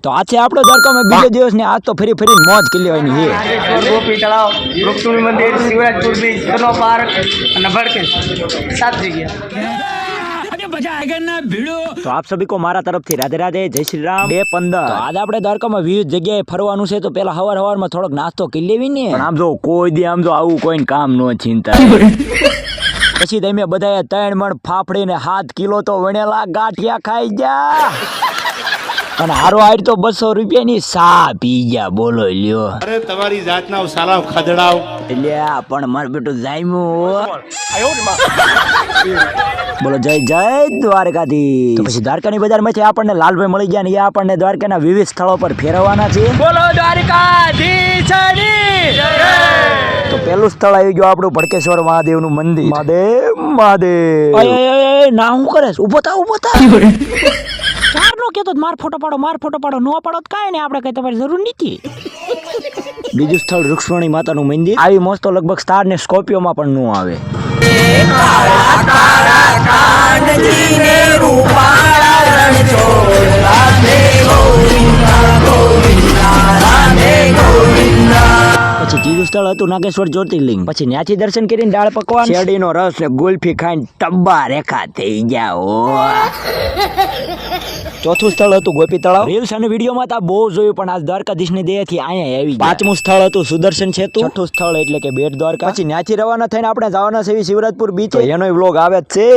તો આ છે આપણો દ્વારકામાં બીજો દિવસ ને આજ તો ફરી મોજ કરી લેવાની છે. ગોપી તળાવ, રૂકમણી મંદિર, શિવરાજપુર બીચ, કનો પાર્ક અને ભડકેશ 7 જગ્યા. તો આપ સભી કો મારા તરફથી રાધે રાધે, જય શ્રી રામ. 2-15 તો આજ આપણે દ્વારકામાં વિવિધ જગ્યાએ ફરવાનું છે. તો પેલા હવારમાં થોડોક નાસ્તો કરી લેવી ને. પણ આમ જો કોઈ દી આમ જો આવું કોઈ કામ નો ચિંતા. પછી તમે બધાએ 3 મણ ફાફડી ને 7 કિલો તો વણેલા ગાંઠિયા ખાઈ ગયા અને હારો આડ તો 200 રૂપિયાની સા પી ગયા. બોલો લ્યો. અરે તમારી જાતના સાલાવ ખદડાવ લ્યા પણ માર બેટું જામ્યું. બોલો જય જય દ્વારકાથી. તો પછી દ્વારકાની બજારમાંથી આપણને લાલભાઈ મળી ગયા ને એ આપણને દ્વારકાના વિવિધ સ્થળો પર ફેરવવાના છે. બોલો દ્વારકાધીશની જય. તો પેલું સ્થળ આવી ગયું આપણું ભડકેશ્વર મહાદેવનું મંદિર. મહાદેવ ના હું કરે ઉભો થા નો કેતો માર ફોટો પાડો નો પાડો તો કાંઈ નહીં, આપણે કઈ તમારી જરૂર નથી. બીજું સ્થળ રૂક્ષ્મણી માતાનું મંદિર. આવી મોજ તો લગભગ સ્ટાર ને સ્કોર્પિયોમાં પણ નો આવે. પછી ત્રીજું સ્થળ હતું નાગેશ્વર જ્યોતિર્લિંગ. પછી ત્યાંથી દર્શન કરીને દાળ પકવાન, શેરડીનો રસ ને ગુલ્ફી ખાઈને ટબ્બા રેખા થઈ ગયા. ચોથું સ્થળ હતું ગોપી તળાવ. રીલ્સ અને વિડીયોમાં તો બહુ જોયું પણ આજ દ્વારકાધીશની દયાથી અહીંયા આવી. પાંચમું સ્થળ હતું સુદર્શન સેતુ. છઠ્ઠું સ્થળ એટલે કે બેટ દ્વારકા. પછી ત્યાંથી રવાના થઈને આપણે જવાના છે શિવરાજપુર બીચ. એનો વ્લોગ આવે જ છે.